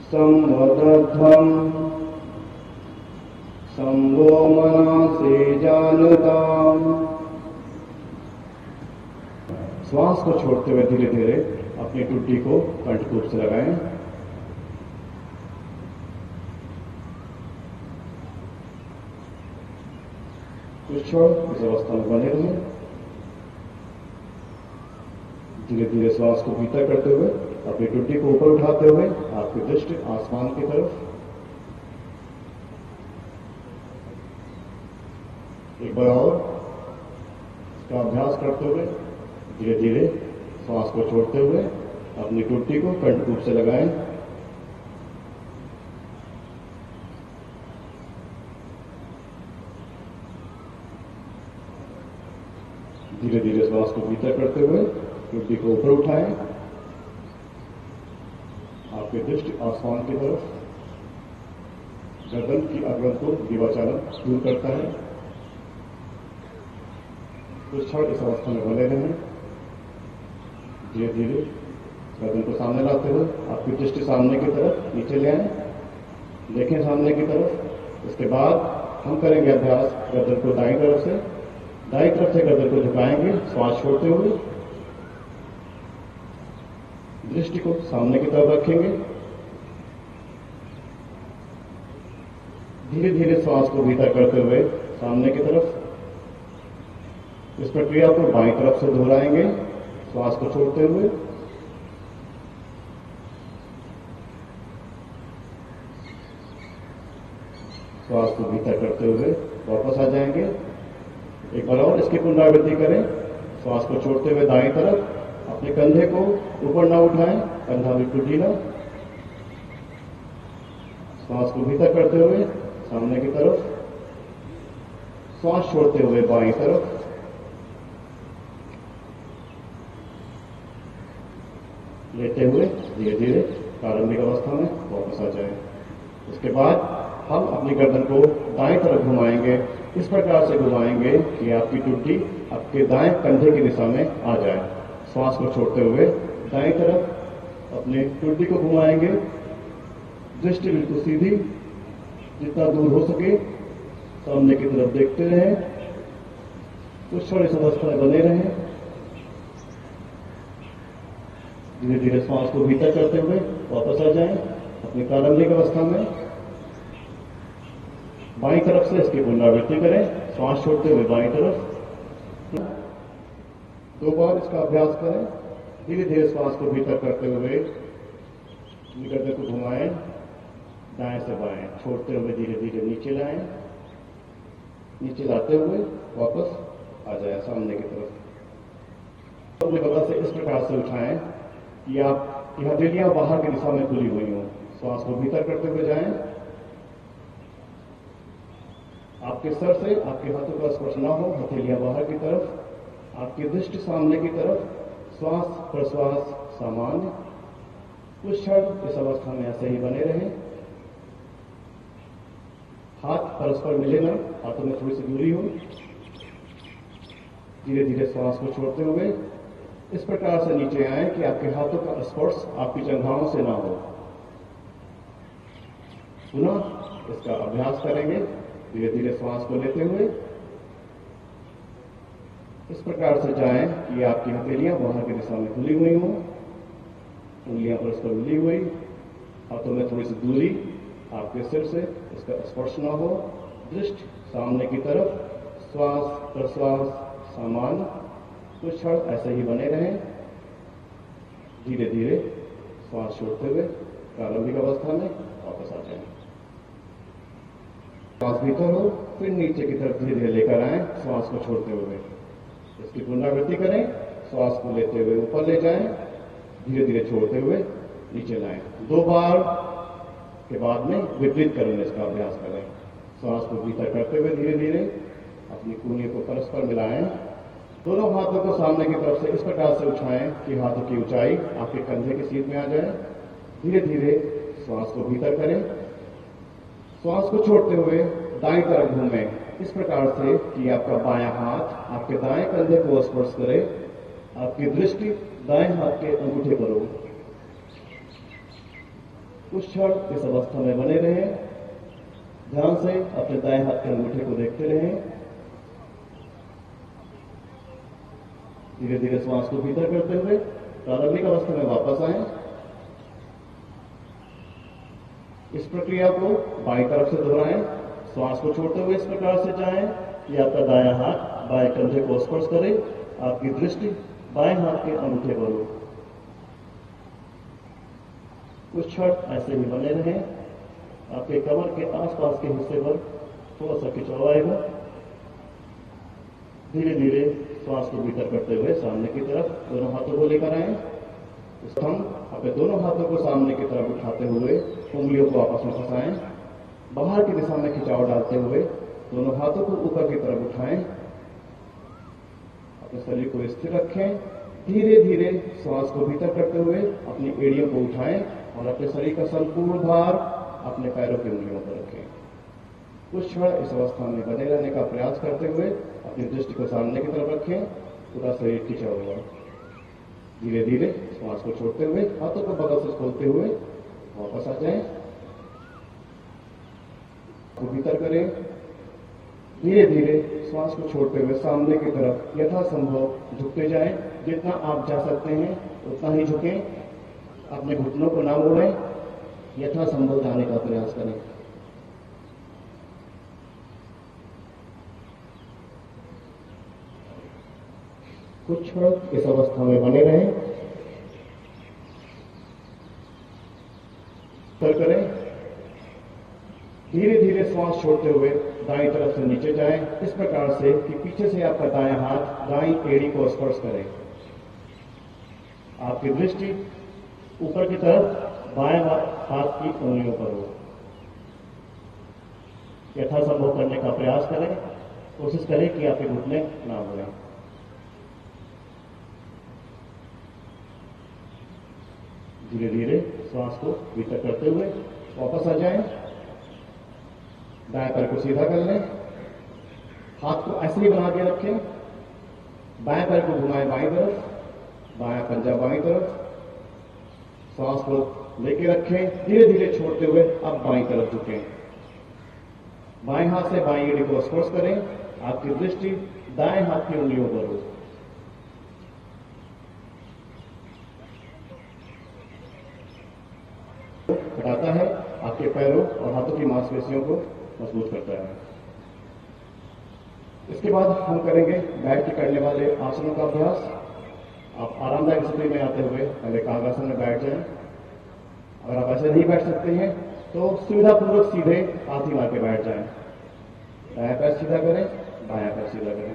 संवदध्वम् संगो मनासे जानताम्। श्वास को छोड़ते हुए धीरे धीरे अपनी टुड्डी को कंठकूप से लगाएं। कुछ क्षण इस अवस्था में बने रहें। धीरे धीरे श्वास को भीतर करते हुए अपनी टुड्डी को ऊपर उठाते हुए आपकी दृष्टि आसमान की तरफ। एक बार और इसका अभ्यास करते हुए धीरे धीरे श्वास को छोड़ते हुए अपनी टुड्डी को कंठकूप से लगाएं। धीरे धीरे श्वास को भीतर करते हुए टुड्डी को ऊपर उठाएं। आपकी दृष्टि आसमान की तरफ। गर्दन की अग्रम को दिवाचालन दूर करता है। कुछ क्षण इस अवस्था में बने रहें। धीरे धीरे गर्दन को सामने लाते हुए आपकी दृष्टि सामने की तरफ नीचे ले आए। देखें सामने की तरफ। इसके बाद हम करेंगे अभ्यास गर्दन को दाईं तरफ से गर्दन को झुकाएंगे श्वास छोड़ते हुए। दृष्टि को सामने की तरफ रखेंगे। धीरे धीरे श्वास को भीतर करते हुए सामने की तरफ। इस प्रक्रिया को बाईं तरफ से दोहराएंगे श्वास को छोड़ते हुए। श्वास को भीतर करते हुए वापस आ जाएंगे। एक बार और इसकी पुनरावृत्ति करें। श्वास को छोड़ते हुए दाईं तरफ। अपने कंधे को ऊपर ना उठाएं, कंधा बिल्कुल ढीला। श्वास को भीतर करते हुए सामने की तरफ। श्वास छोड़ते हुए बाईं तरफ। लेते हुए धीरे धीरे प्रारंभिक अवस्था में वापस आ जाए। इसके बाद हम अपनी गर्दन को दाएं तरफ घुमाएंगे। इस प्रकार से घुमाएंगे कि आपकी टुड्डी आपके दाएं कंधे की दिशा में आ जाए। श्वास को छोड़ते हुए दाएं तरफ अपने टुड्डी को घुमाएंगे। दृष्टि बिल्कुल सीधी, जितना दूर हो सके सामने की तरफ देखते रहें। कुछ क्षण इस अवस्था में बने रहें। धीरे धीरे श्वास को भीतर करते हुए वापस आ जाएं अपनी प्रारंभिक अवस्था में। बाईं तरफ से इसकी पुनरावृत्ति करें। श्वास छोड़ते हुए बाईं तरफ। 2 बार इसका अभ्यास करें। धीरे धीरे श्वास को भीतर करते हुए गर्दन को घुमाएं दाएं से बाएं, छोड़ते हुए धीरे धीरे नीचे लाएं। नीचे लाते हुए वापस आ जाए सामने की तरफ। अपने बगल से इस प्रकार से उठाएं कि आपकी हथेलियां बाहर की दिशा में खुली हुई हों। श्वास को भीतर करते हुए जाएं। आपके सर से आपके हाथों का स्पर्श न हो, हथेलियां बाहर की तरफ। आपकी दृष्टि सामने की तरफ। श्वास प्रश्वास सामान्य। कुछ क्षण इस अवस्था में ऐसे ही बने रहें। हाथ परस्पर मिले न, हाथों में थोड़ी सी दूरी हो। धीरे धीरे श्वास को छोड़ते हुए इस प्रकार से नीचे आए कि आपके हाथों का स्पर्श आपकी जंघाओं से ना हो। पुनः इसका अभ्यास करेंगे। धीरे धीरे श्वास को लेते हुए इस प्रकार से जाएं कि आपकी हथेलियां बाहर की दिशा में खुली हुई हों। उंगलियां परस्पर मिली हुई। हाथों में थोड़ी सी दूरी। आपके सिर से इसका स्पर्श ना हो। दृष्टि सामने की तरफ। श्वास प्रश्वास सामान्य। कुछ क्षण ऐसे ही बने रहें। धीरे धीरे श्वास छोड़ते हुए प्रारंभिक अवस्था में वापस आ जाएं। श्वास भीतर हो, फिर नीचे की तरफ धीरे धीरे लेकर आएं श्वास को छोड़ते हुए। इसकी पुनरावृत्ति करें। श्वास को लेते हुए ऊपर ले जाएं। धीरे धीरे छोड़ते हुए नीचे लाएं। 2 बार के बाद में विपरीत करें। इसका अभ्यास करें। श्वास को भीतर करते हुए धीरे धीरे अपनी कूहनी को परस्पर मिलाएं। दोनों हाथों को सामने की तरफ से इस प्रकार से उठाएं कि हाथों की ऊंचाई आपके कंधे की सीध में आ जाए। धीरे धीरे श्वास को भीतर करें। श्वास को छोड़ते हुए दाईं तरफ घूमें इस प्रकार से कि आपका बायां हाथ आपके दाएं कंधे को स्पर्श करे। आपकी दृष्टि दाएं हाथ के अंगूठे पर हो। कुछ क्षण इस अवस्था में बने रहें। ध्यान से अपने दाएं हाथ के अंगूठे को देखते रहें। धीरे धीरे श्वास को भीतर करते हुए प्रारंभिक अवस्था में वापस आएं। इस प्रक्रिया को बाईं तरफ से दोहराएं। श्वास को छोड़ते हुए इस प्रकार से जाएं कि आपका दायां हाथ बाएं कंधे को स्पर्श करे, आपकी दृष्टि बाएं हाथ के अंगूठे पर हो। कुछ क्षण ऐसे ही बने रहें। आपके कमर के आसपास के हिस्से पर थोड़ा सा खिंचाव आएगा। धीरे धीरे श्वास को भीतर करते हुए सामने की तरफ दोनों हाथों को लेकर आए। स्तंभ अपने दोनों हाथों को सामने की तरफ उठाते हुए उंगलियों को आपस में फंसाएं। बाहर की दिशा में खिंचाव डालते हुए दोनों हाथों को ऊपर की तरफ उठाएं। अपने शरीर को स्थिर रखें। धीरे धीरे श्वास को भीतर करते हुए अपनी एड़ियों को उठाएं और अपने शरीर का संपूर्ण भार अपने पैरों की उंगलियों पर रखें। कुछ क्षण इस अवस्था में बने रहने का प्रयास करते हुए अपनी दृष्टि को सामने की तरफ रखें। पूरा शरीर खिंचा हुआ। धीरे धीरे श्वास को छोड़ते हुए हाथों को बगल से खोलते हुए वापस आ जाएं। को भीतर करें। धीरे धीरे श्वास को छोड़ते हुए सामने की तरफ यथासंभव झुकते जाएं। जितना आप जा सकते हैं उतना ही झुकें। अपने घुटनों को ना मोड़ें। यथासंभव जाने का प्रयास करें। कुछ क्षण इस अवस्था में बने रहें। करें। धीरे धीरे श्वास छोड़ते हुए दाईं तरफ से नीचे जाएं, इस प्रकार से कि पीछे से आपका दायां हाथ दाईं एड़ी को स्पर्श करे। आपकी दृष्टि ऊपर की तरफ बाएं हाथ की उंगलियों पर हो। यथासंभव करने का प्रयास करें। कोशिश करें कि आपके घुटने ना मुड़ें। धीरे धीरे श्वास को भीतर करते हुए वापस आ जाएं। दाएं पैर को सीधा कर लें। हाथ को ऐसे ही बना के रखें। बाएं पैर को घुमाएं बाईं तरफ, बायां पंजा बाईं तरफ। श्वास को लेके रखें। धीरे धीरे छोड़ते हुए अब बाईं तरफ झुकें। बाएं हाथ से बाईं एड़ी को स्पर्श करें। आपकी दृष्टि दाएं हाथ की उंगलियों पर हो। हटाता है, आपके पैरों और हाथों की मांसपेशियों को मजबूत करता है। इसके बाद हम करेंगे बैठ के करने वाले आसनों का अभ्यास। आप आरामदायक स्थिति में आते हुए पहले कांगासन में बैठ जाएं। अगर आप ऐसे नहीं बैठ सकते हैं तो सुविधापूर्वक सीधे हाथी मार के बैठ जाएं। दायां पैर सीधा करें, बायां पैर सीधा करें।